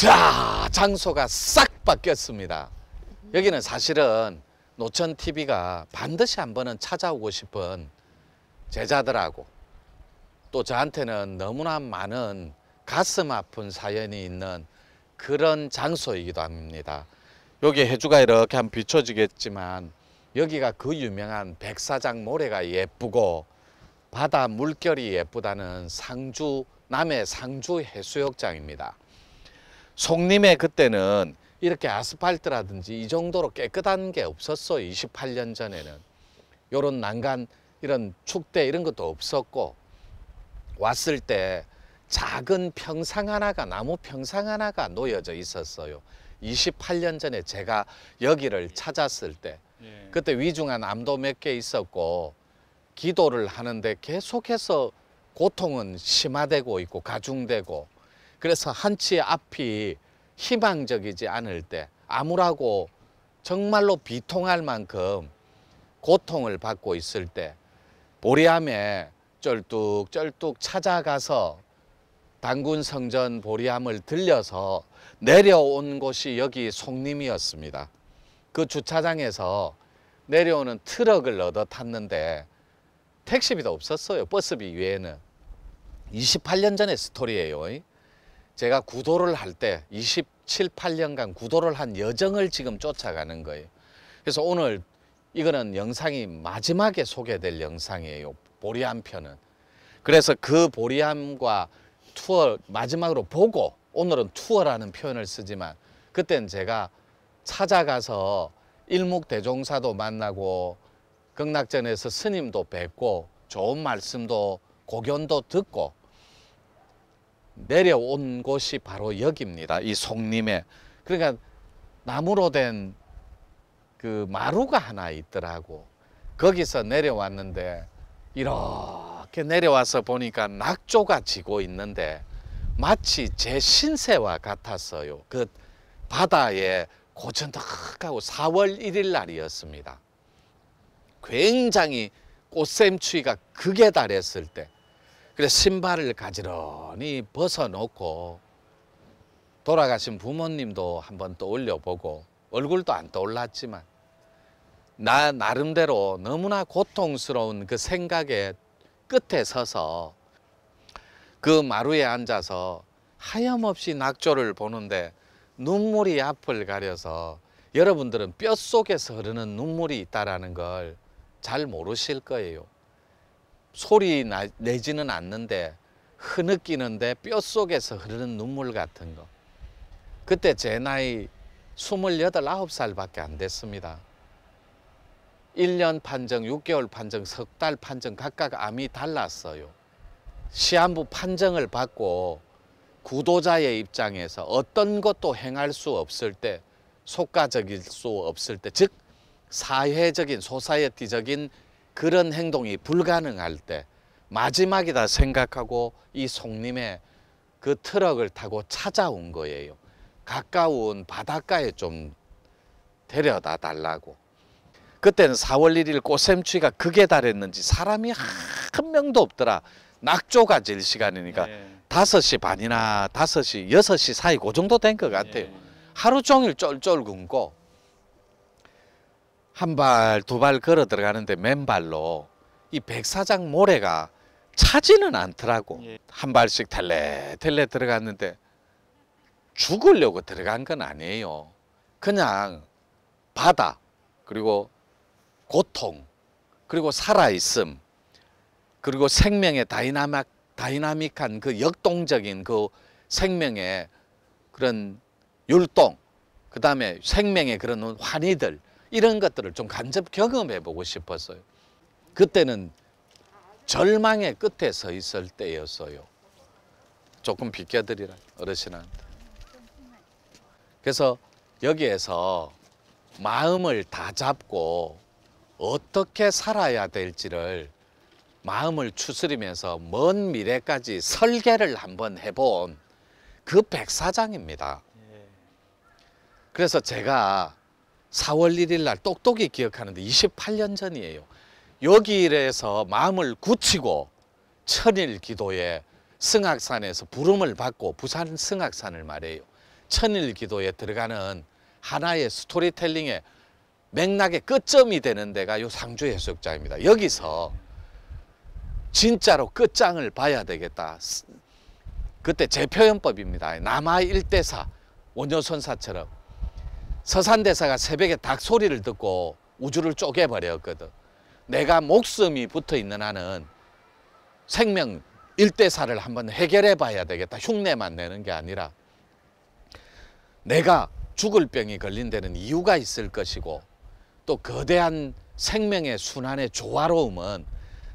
자, 장소가 싹 바뀌었습니다. 여기는 사실은 노천TV가 반드시 한 번은 찾아오고 싶은 제자들하고 또 저한테는 너무나 많은 가슴 아픈 사연이 있는 그런 장소이기도 합니다. 여기 해주가 이렇게 한번 비춰지겠지만 여기가 그 유명한 백사장 모래가 예쁘고 바다 물결이 예쁘다는 상주, 남해 상주 해수욕장입니다. 송림에 그때는 이렇게 아스팔트라든지 이 정도로 깨끗한 게 없었어요. 28년 전에는. 요런 난간, 이런 축대 이런 것도 없었고, 왔을 때 작은 평상 하나가, 나무 평상 하나가 놓여져 있었어요. 28년 전에 제가 여기를 찾았을 때. 그때 위중한 암도 몇 개 있었고, 기도를 하는데 계속해서 고통은 심화되고 있고 가중되고, 그래서 한치 앞이 희망적이지 않을 때, 암울하고 정말로 비통할 만큼 고통을 받고 있을 때 보리암에 쩔뚝쩔뚝 찾아가서 당군성전 보리암을 들려서 내려온 곳이 여기 송림이었습니다. 그 주차장에서 내려오는 트럭을 얻어 탔는데 택시비도 없었어요. 버스비 외에는. 28년 전의 스토리예요. 제가 구도를 할 때 27, 8년간 구도를 한 여정을 지금 쫓아가는 거예요. 그래서 오늘 이거는 영상이 마지막에 소개될 영상이에요. 보리암 편은. 그래서 그 보리암과 투어 마지막으로 보고, 오늘은 투어라는 표현을 쓰지만 그때는 제가 찾아가서 일묵대종사도 만나고 극락전에서 스님도 뵙고 좋은 말씀도 고견도 듣고 내려온 곳이 바로 여기입니다. 이 송림에. 그러니까 나무로 된 그 마루가 하나 있더라고. 거기서 내려왔는데 이렇게 내려와서 보니까 낙조가 지고 있는데 마치 제 신세와 같았어요. 그 바다에 고즈넉하고 4월 1일 날이었습니다. 굉장히 꽃샘추위가 극에 달했을 때, 그래서 신발을 가지런히 벗어놓고 돌아가신 부모님도 한번 떠올려보고, 얼굴도 안 떠올랐지만 나 나름대로 너무나 고통스러운 그 생각의 끝에 서서 그 마루에 앉아서 하염없이 낙조를 보는데 눈물이 앞을 가려서, 여러분들은 뼛속에서 흐르는 눈물이 있다는 걸 잘 모르실 거예요. 소리 내지는 않는데 흐느끼는데 뼛속에서 흐르는 눈물 같은 거. 그때 제 나이 28, 9살밖에 안 됐습니다. 1년 판정, 6개월 판정, 석 달 판정 각각 암이 달랐어요. 시한부 판정을 받고 구도자의 입장에서 어떤 것도 행할 수 없을 때, 속가적일 수 없을 때, 즉 사회적인, 소사이어티적인 그런 행동이 불가능할 때 마지막이다 생각하고 이 송림에 그 트럭을 타고 찾아온 거예요. 가까운 바닷가에 좀 데려다 달라고. 그때는 4월 1일 꽃샘추위가 극에 달했는지 사람이 한 명도 없더라. 낙조가 질 시간이니까 5시 반이나 5시, 6시 사이 그 정도 된 것 같아요. 하루 종일 쫄쫄 굶고 한 발, 두 발 걸어 들어가는데 맨발로 이 백사장 모래가 차지는 않더라고. 한 발씩 텔레텔레 들어갔는데 죽으려고 들어간 건 아니에요. 그냥 바다, 그리고 고통, 그리고 살아있음, 그리고 생명의 다이나믹한 그 역동적인 그 생명의 그런 율동, 그 다음에 생명의 그런 환희들, 이런 것들을 좀 간접 경험해 보고 싶었어요. 그때는 절망의 끝에 서 있을 때였어요. 조금 비켜드리라, 어르신한테. 그래서 여기에서 마음을 다 잡고 어떻게 살아야 될지를 마음을 추스리면서 먼 미래까지 설계를 한번 해본 그 백사장입니다. 그래서 제가 4월 1일 날 똑똑히 기억하는데 28년 전이에요. 여기에서 마음을 굳히고 천일 기도에 승악산에서 부름을 받고, 부산 승악산을 말해요. 천일기도에 들어가는 하나의 스토리텔링의 맥락의 끝점이 되는 데가 요 상주해수욕장입니다. 여기서 진짜로 끝장을 봐야 되겠다. 그때 제 표현법입니다. 남하 1대4 원효선사처럼 서산대사가 새벽에 닭 소리를 듣고 우주를 쪼개버렸거든. 내가 목숨이 붙어있는 한은 생명 1대4를 한번 해결해 봐야 되겠다. 흉내만 내는 게 아니라 내가 죽을 병이 걸린 데는 이유가 있을 것이고 또 거대한 생명의 순환의 조화로움은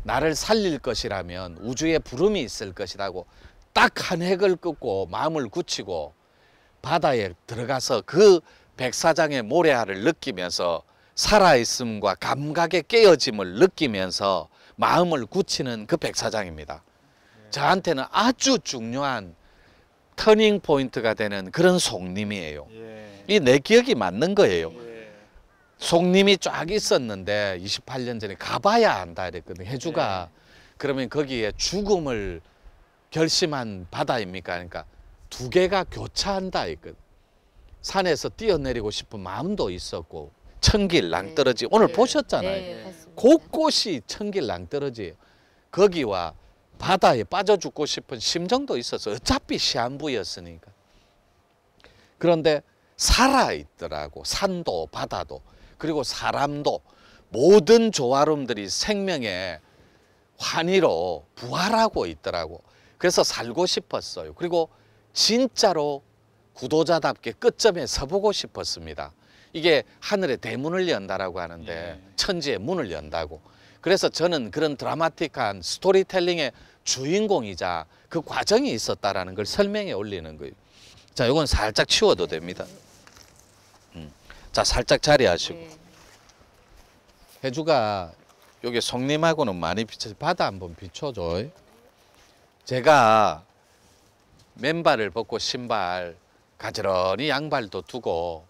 나를 살릴 것이라면 우주에 부름이 있을 것이라고 딱 한 획을 긋고 마음을 굳히고 바다에 들어가서 그 백사장의 모래알을 느끼면서 살아있음과 감각의 깨어짐을 느끼면서 마음을 굳히는 그 백사장입니다. 저한테는 아주 중요한 터닝 포인트가 되는 그런 송림이에요. 이 내 기억이 맞는 거예요. 송림이 쫙 있었는데 28년 전에 가봐야 한다 이랬거든요. 해주가. 그러면 거기에 죽음을 결심한 바다입니까? 그러니까 두 개가 교차한다 했거든. 산에서 뛰어내리고 싶은 마음도 있었고 천길 낭떠러지 오늘 보셨잖아요. 곳곳이 천길 낭떠러지. 거기와 바다에 빠져 죽고 싶은 심정도 있었어. 어차피 시한부였으니까. 그런데 살아있더라고. 산도 바다도 그리고 사람도 모든 조화로움들이 생명의 환희로 부활하고 있더라고. 그래서 살고 싶었어요. 그리고 진짜로 구도자답게 끝점에 서보고 싶었습니다. 이게 하늘의 대문을 연다라고 하는데 천지의 문을 연다고. 그래서 저는 그런 드라마틱한 스토리텔링의 주인공이자 그 과정이 있었다라는 걸 설명해 올리는 거예요. 자, 이건 살짝 치워도 됩니다. 자, 살짝 자리하시고. 해주가 여기 송림하고는 많이 비춰. 바다 한번 비춰줘. 제가 맨발을 벗고 신발 가지런히 양발도 두고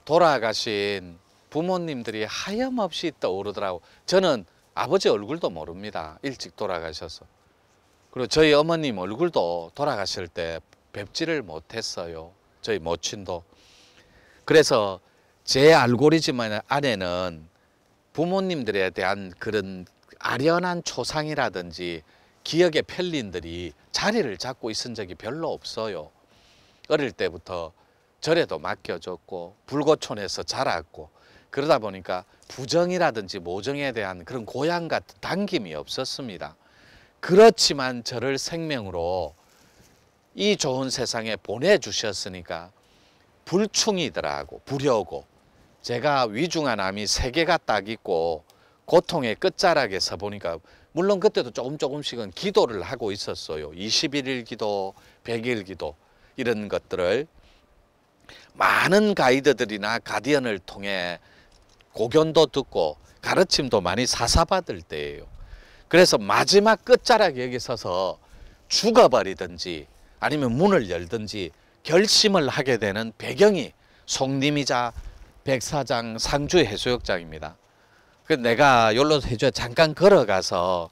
돌아가신 부모님들이 하염없이 떠오르더라고. 저는 아버지 얼굴도 모릅니다. 일찍 돌아가셔서. 그리고 저희 어머님 얼굴도 돌아가실 때 뵙지를 못했어요. 저희 모친도. 그래서 제 알고리즘 안에는 부모님들에 대한 그런 아련한 초상이라든지 기억의 편린들이 자리를 잡고 있은 적이 별로 없어요. 어릴 때부터 절에도 맡겨졌고 불고촌에서 자랐고 그러다 보니까 부정이라든지 모정에 대한 그런 고향 같은 당김이 없었습니다. 그렇지만 저를 생명으로 이 좋은 세상에 보내주셨으니까 불충이더라고. 부려고. 제가 위중한 암이 3개가 딱 있고 고통의 끝자락에 서 보니까 물론 그때도 조금씩은 기도를 하고 있었어요. 21일 기도, 100일 기도 이런 것들을 많은 가이드들이나 가디언을 통해 고견도 듣고 가르침도 많이 사사받을 때예요. 그래서 마지막 끝자락에 여기 서서 죽어버리든지 아니면 문을 열든지 결심을 하게 되는 배경이 송림이자 백사장 상주 해수욕장입니다. 그래서 내가 여기로 해주에 잠깐 걸어가서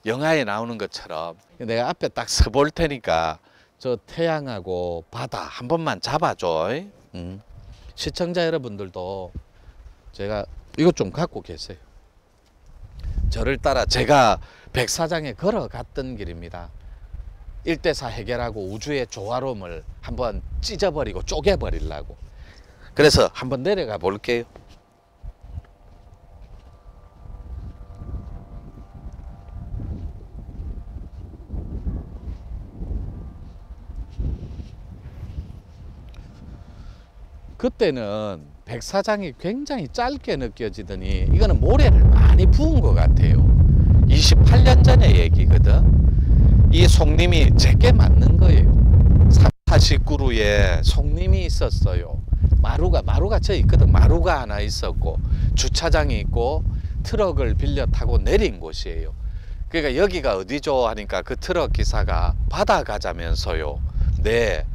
영화에 나오는 것처럼 내가 앞에 딱 서볼 테니까 저 태양하고 바다 한 번만 잡아줘. 시청자 여러분들도 제가 이것 좀 갖고 계세요. 저를 따라 제가 백사장에 걸어갔던 길입니다. 1대4 해결하고 우주의 조화로움을 한번 찢어버리고 쪼개버리려고. 그래서 한번 내려가 볼게요. 그때는 백사장이 굉장히 짧게 느껴지더니 이거는 모래를 많이 부은 것 같아요. 28년 전의 얘기거든. 이 송림이 제게 맞는 거예요. 49루에 송림이 있었어요. 마루가 저 있거든. 마루가 하나 있었고 주차장이 있고 트럭을 빌려 타고 내린 곳이에요. 그러니까 여기가 어디죠 하니까 그 트럭 기사가 바다 가자면서요. 네,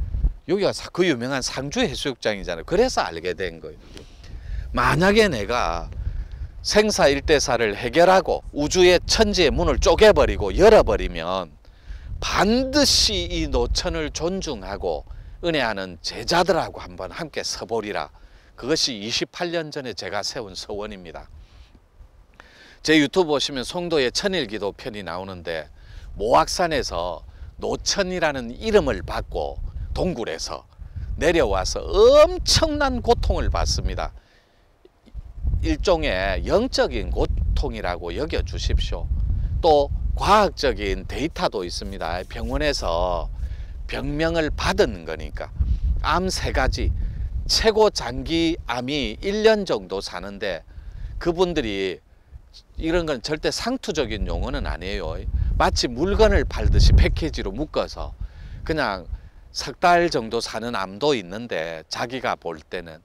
여기가 그 유명한 상주 해수욕장이잖아요. 그래서 알게 된 거예요. 만약에 내가 생사 일대사를 해결하고 우주의 천지의 문을 쪼개버리고 열어버리면 반드시 이 노천을 존중하고 은혜하는 제자들하고 한번 함께 서보리라. 그것이 28년 전에 제가 세운 서원입니다. 제 유튜브 보시면 송도의 천일기도 편이 나오는데 모악산에서 노천이라는 이름을 받고 동굴에서 내려와서 엄청난 고통을 받습니다. 일종의 영적인 고통이라고 여겨주십시오. 또 과학적인 데이터도 있습니다. 병원에서 병명을 받은 거니까 암 3가지, 최고 장기 암이 1년 정도 사는데 그분들이 이런 건 절대 상투적인 용어는 아니에요. 마치 물건을 팔듯이 패키지로 묶어서 그냥 석 달 정도 사는 암도 있는데 자기가 볼 때는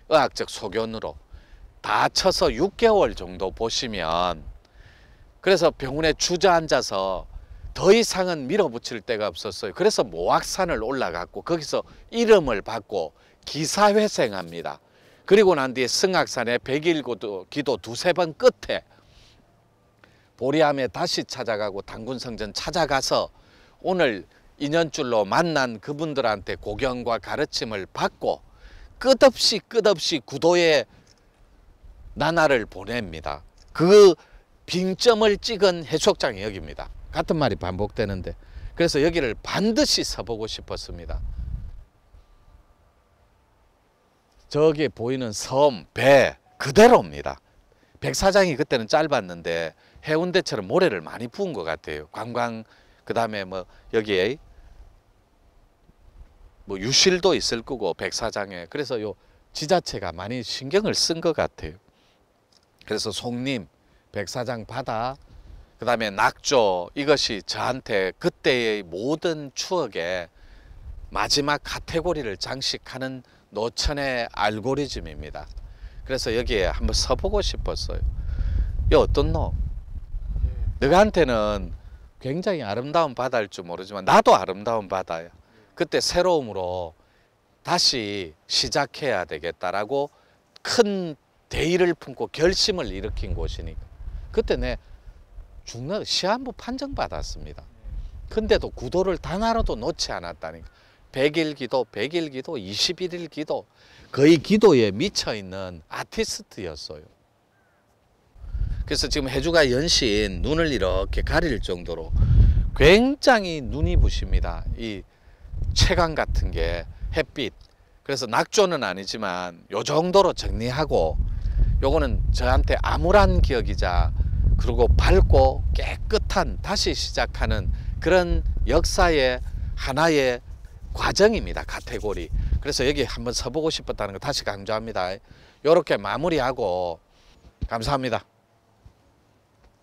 의학적 소견으로 다 쳐서 6개월 정도 보시면, 그래서 병원에 주저앉아서 더 이상은 밀어붙일 데가 없었어요. 그래서 모악산을 올라갔고 거기서 이름을 받고 기사회생합니다. 그리고 난 뒤에 승악산에 100일 기도 2~3번 끝에 보리암에 다시 찾아가고 단군성전 찾아가서 오늘 인연줄로 만난 그분들한테 고견과 가르침을 받고 끝없이 구도의 나날을 보냅니다. 그 빙점을 찍은 해수욕장이 여기입니다. 같은 말이 반복되는데, 그래서 여기를 반드시 서보고 싶었습니다. 저기 보이는 섬, 배 그대로입니다. 백사장이 그때는 짧았는데 해운대처럼 모래를 많이 부은 것 같아요. 관광, 그 다음에 뭐 여기에 뭐 유실도 있을 거고 백사장에, 그래서 요 지자체가 많이 신경을 쓴 것 같아요. 그래서 송림, 백사장 바다, 그 다음에 낙조, 이것이 저한테 그때의 모든 추억의 마지막 카테고리를 장식하는 노천의 알고리즘입니다. 그래서 여기에 한번 서보고 싶었어요. 이 어떻노? 너한테는 굉장히 아름다운 바다일 줄 모르지만 나도 아름다운 바다야. 그때 새로움으로 다시 시작해야 되겠다라고 큰 대의를 품고 결심을 일으킨 곳이니까. 그때 내 중간 시한부 판정 받았습니다. 근데도 구도를 단 하나도 놓지 않았다니까. 100일 기도, 100일 기도, 21일 기도, 거의 기도에 미쳐있는 아티스트였어요. 그래서 지금 해주가 연신 눈을 이렇게 가릴 정도로 굉장히 눈이 부십니다. 이 채광 같은 게, 햇빛. 그래서 낙조는 아니지만 요 정도로 정리하고, 요거는 저한테 암울한 기억이자 그리고 밝고 깨끗한 다시 시작하는 그런 역사의 하나의 과정입니다. 카테고리. 그래서 여기 한번 서보고 싶었다는 거 다시 강조합니다. 이렇게 마무리하고 감사합니다.